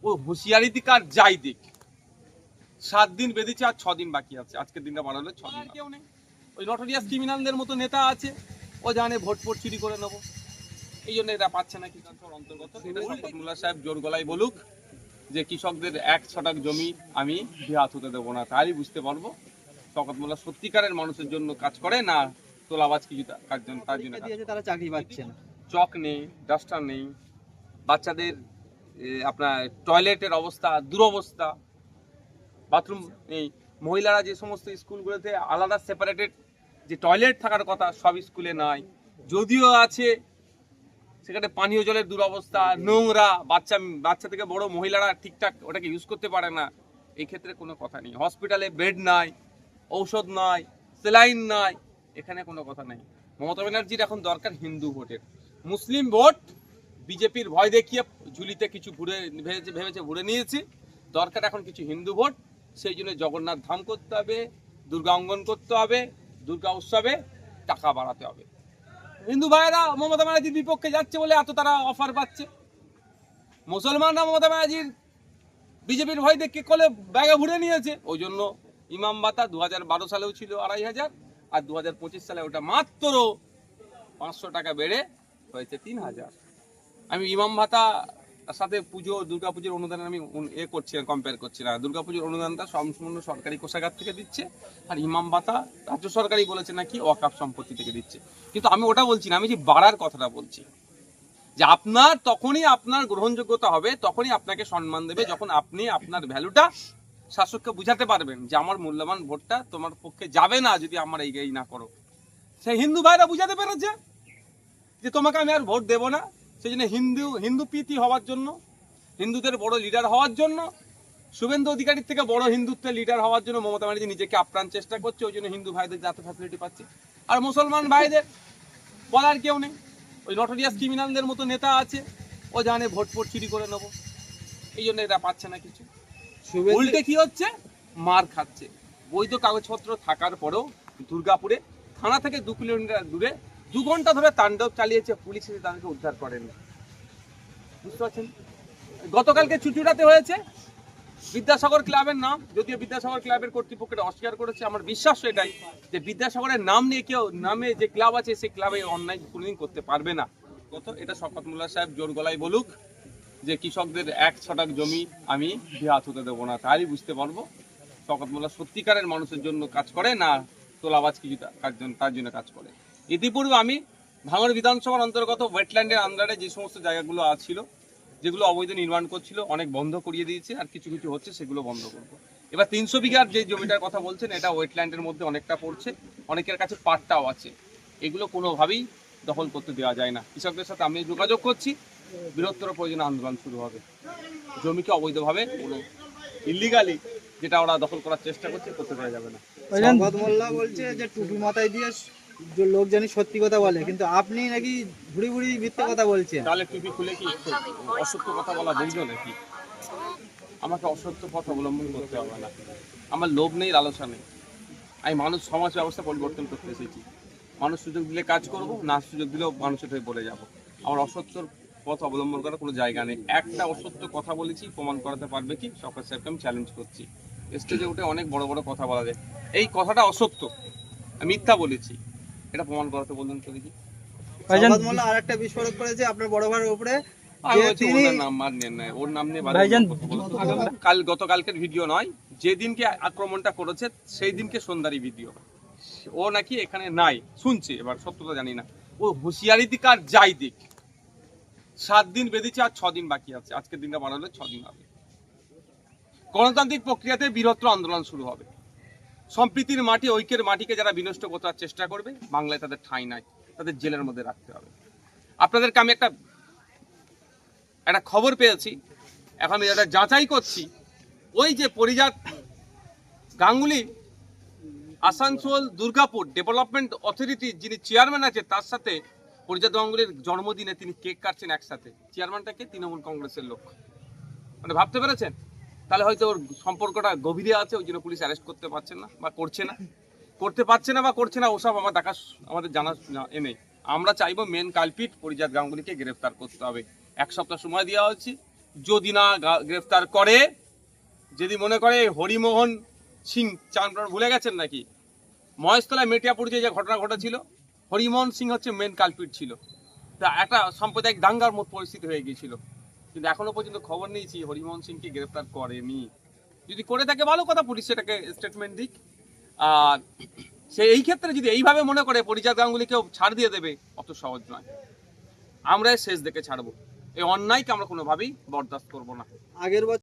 ও হুঁশিয়ারি দিক আর যাই দিক, 7 দিন বেঁধেছে আর 6 দিন বাকি আছে। আজকের দিনটা বাড়ালে 6 দিন কেউ নেই। ওই নটোরিয়াস ক্রিমিনালদের মতো নেতা আছে, ও জানে ভোট চুরি করে নেবো, এই জন্য এরা পাচ্ছে না। কৃষকদের অন্তর্গত এটা শওকত মোল্লা সাহেব জোর গলায় বলুক যে কৃষকদের 1 ছটাক জমি আমি হাত হতে দেবো না, তাহলেই বুঝতে পারবো শওকত মোল্লা সত্যিকারের মানুষের জন্য কাজ করে না তোলাবাজ কিছু তার জন্য তারা চাকরি পাচ্ছে না। চক নেই, ডাস্টার নেই, বাচ্চাদের আপনার টয়লেটের অবস্থা দুরবস্থা, বাথরুম নেই, মহিলারা যে সমস্ত স্কুলগুলোতে আলাদা সেপারেটেড যে টয়লেট থাকার কথা সব স্কুলে নাই, যদিও আছে সেখানে পানীয় জলের দুরবস্থা, নোংরা, বাচ্চা থেকে বড় মহিলারা ঠিকঠাক ওটাকে ইউজ করতে পারে না, এই ক্ষেত্রে কোনো কথা নেই। হসপিটালে বেড নাই, ঔষধ নাই, সেলাইন নাই, এখানে কোনো কথা নেই। মমতা ব্যানার্জির এখন দরকার হিন্দু ভোটের। মুসলিম ভোট বিজেপির ভয় দেখিয়ে ঝুলিতে কিছু ভেবেছে ঘুরে নিয়েছে, দরকার এখন কিছু হিন্দু ভোট। সেই জন্য জগন্নাথ ধাম করতে হবে, দুর্গা অঙ্গন করতে হবে, দুর্গা উৎসবে টাকা বাড়াতে হবে। হিন্দু ভাইয়েরা মমতা ব্যানার্জির বিপক্ষে যাচ্ছে বলে এত তারা অফার পাচ্ছে, মুসলমানরা মমতা ব্যানার্জির বিজেপির ভয় দেখে কোলে ব্যাগে ভরে নিয়েছে। ওই জন্য ইমাম ভাতা 2012 সালেও ছিল 2500, আর 2025 সালে ওটা মাত্র 500 টাকা বেড়ে হয়েছে 3000। আমি ইমাম ভাতা সাথে পুজো দুর্গাপুজোর অনুদান আমি করছি না, কম্পেয়ার করছি না। দুর্গাপুজোর অনুদানটা সম্পূর্ণ সরকারি কোষাগার থেকে দিচ্ছে, আর ইমাম ভাতা রাজ্য সরকারই বলেছে নাকি ওয়াকফ সম্পত্তি থেকে দিচ্ছে। কিন্তু আমি ওটা বলছি না, আমি যে বাড়ার কথাটা বলছি, যে আপনার তখনই আপনার গ্রহণযোগ্যতা হবে, তখনই আপনাকে সম্মান দেবে যখন আপনি আপনার ভ্যালুটা শাসককে বুঝাতে পারবেন যে আমার মূল্যবান ভোটটা তোমার পক্ষে যাবে না যদি আমার এই না করো। সেই হিন্দু ভাইরা বুঝাতে পেরেছে যে তোমাকে আমি আর ভোট দেবো না। সেই জন্য হিন্দু প্রীতি হওয়ার জন্য, হিন্দুদের বড় লিডার হওয়ার জন্য, শুভেন্দু অধিকারীর থেকে বড় হিন্দুত্বের লিডার হওয়ার জন্য মমতা ব্যানার্জি নিজেকে আপ্রাণ চেষ্টা করছে। ওই জন্য হিন্দু ভাইদের যাতে ফ্যাসিলিটি পাচ্ছে, আর মুসলমান ভাইদের বলার কেউ নেই। ওই নটোরিয়াস ক্রিমিনালদের মতো নেতা আছে, ও জানে ভোট চুরি করে নেবো, এই জন্য এরা পাচ্ছে না কিছু। উল্টে কি হচ্ছে, মার খাচ্ছে। বৈধ কাগজপত্র থাকার পরেও দুর্গাপুরে থানা থেকে 2 কিলোমিটার দূরে 2 ঘন্টা ধরে তাণ্ডব চালিয়েছে পুলিশ, এসে তাদেরকে উদ্ধার করেনি। বুঝতে পারছেন, গতকালকে চুচুড়াতে হয়েছে বিদ্যাসাগর ক্লাবের নাম, যদিও বিদ্যাসাগর ক্লাবের কর্তৃপক্ষটা অস্বীকার করেছে। আমার বিশ্বাস এটাই যে বিদ্যাসাগরের নাম নিয়ে কেউ নামে যে ক্লাব আছে সেই ক্লাবে অন্যায় কোনোদিন করতে পারবে না। এটা শওকত মোল্লা সাহেব জোর গলায় বলুক যে কৃষকদের 1 ছটাক জমি আমি হাত হতে দেবো না, তাহলেই বুঝতে পারবো শওকত মোল্লা সত্যিকারের মানুষের জন্য কাজ করে না তোলাবাজ কিছু তার জন্য কাজ করে। ইতিপূর্বে আমি ভাঙড় বিধানসভার অন্তর্গত ওয়েটল্যান্ডের আন্ডারে যে সমস্ত জায়গাগুলো ছিল, যেগুলো অবৈধ নির্মাণ করছিল, অনেক বন্ধ করিয়ে দিয়েছে, আর কিছু কিছু হচ্ছে সেগুলো বন্ধ করবো। এবার 300 বিঘার যে জমিটার কথা বলছেন, এটা ওয়েটল্যান্ডের মধ্যে অনেকটা পড়ছে, অনেকের কাছে পাট্টাও আছে, এগুলো কোনোভাবেই দখল করতে দেওয়া যায় না। কৃষকদের সাথে আমি যোগাযোগ করছি, বৃহত্তর প্রয়োজনে আন্দোলন শুরু হবে। জমিকে অবৈধভাবে কোনো ইলিগালি যেটা ওরা দখল করার চেষ্টা করতে পারা যাবে না। শওকত মোল্লা বলছে যে টুপি মাথায় দিয়ে লোক জানি সত্যি কথা বলে, কিন্তু আপনি নাকি ভুড়ি ভুড়ি মিথ্যে কথা বলছেন। তাহলে টুপি খুলে কি অসত্য কথা বলা বৈধ নাকি? আমাকে অসত্য পথ অবলম্বন করতে হবে না, আমার লোভ নেই, লালসা নেই। আমি মানুষ সমাজ ব্যবস্থা পরিবর্তন করতে এসেছি। মানুষ সুযোগ দিলে কাজ করব, না সুযোগ দিলেও মানুষের হয়ে বলে যাব। আমার অসত্যর পথ অবলম্বন করার কোনো জায়গা নেই। একটা অসত্য কথা বলেছি, প্রমাণ করাতে পারবে কি? শওকত সাহেবকে আমি চ্যালেঞ্জ করছি। স্টেজে উঠে অনেক বড় বড় কথা বলা যায়, এই কথাটা অসত্য, আমি মিথ্যা বলেছি, এটা প্রমাণ করাতে বলুন তো দেখি। শওকত মোল্লা আরেকটা বিস্ফোরক করেছে আপনার বড় ভাইয়ের উপরে, ওর নাম নিয়ে গতকালকের ভিডিও নয়, যেদিনকে আক্রমণটা করেছে সেই দিনকে সন্ধ্যারই ভিডিও। ও নাকি এখানে নাই, শুনছে, এবার সত্যতা জানি না। ও হুঁশিয়ারি দিক আর যাই দিক, 7 দিন বেঁধেছে আর 6 দিন বাকি আছে। আজকের দিনটা বাড়ালে 6 দিন হবে। গণতান্ত্রিক প্রক্রিয়াতে বৃহত্তর আন্দোলন শুরু হবে। সম্প্রীতির মাটি, ঐক্যের মাটিকে যারা বিনষ্ট করার চেষ্টা করবে, বাংলায় তাদের ঠাঁই নাই, তাদের জেলের মধ্যে রাখতে হবে। আপনাদেরকে আমি একটা খবর পেয়েছি, এখন এটা যাচাই করছি। ওই যে পরিজাত গাঙ্গুলি আসানসোল দুর্গাপুর ডেভেলপমেন্ট অথরিটির যিনি চেয়ারম্যান আছে, তার সাথে পরিজাত গাঙ্গুলির জন্মদিনে তিনি কেক কাটছেন একসাথে। চেয়ারম্যানটাকে তৃণমূল কংগ্রেসের লোক, মানে ভাবতে পেরেছেন? তাহলে হয়তো ওর সম্পর্কটা গভীরে আছে, ওই জন্য পুলিশ অ্যারেস্ট করতে পারছে না বা করছে না, ওসব আমাদের জানা নেই। আমরা চাইবো মেন কালপিট পরিজাত গাঙ্গুলিকে গ্রেফতার করতে হবে। 1 সপ্তাহ সময় দেওয়া হচ্ছে, যদি না গ্রেফতার করে, যদি মনে করে হরিমোহন সিং চাঁদপুর ভুলে গেছেন নাকি, মহেশতলায় মেটিয়াপুরে যে ঘটনা ঘটেছিল, হরিমোহন সিং হচ্ছে মেন কালপিট ছিল। তা একটা সাম্প্রদায়িক দাঙ্গার মতো পরিস্থিতি হয়ে গিয়েছিল, কিন্তু এখনো পর্যন্ত খবর নিয়েছি হরিমোহন সিংকে গ্রেফতার করেনি। যদি করে থাকে ভালো কথা, পুলিশ সেটাকে স্টেটমেন্ট দিক। আর সে এই ক্ষেত্রে যদি এইভাবে মনে করে পরিজাত গাঙ্গুলিকেও ছাড় দিয়ে দেবে, অত সহজ নয়। আমরা শেষ দেখে ছাড়বো, এই অন্যায়কে আমরা কোনোভাবেই বরদাস্ত করবো না। আগের বছর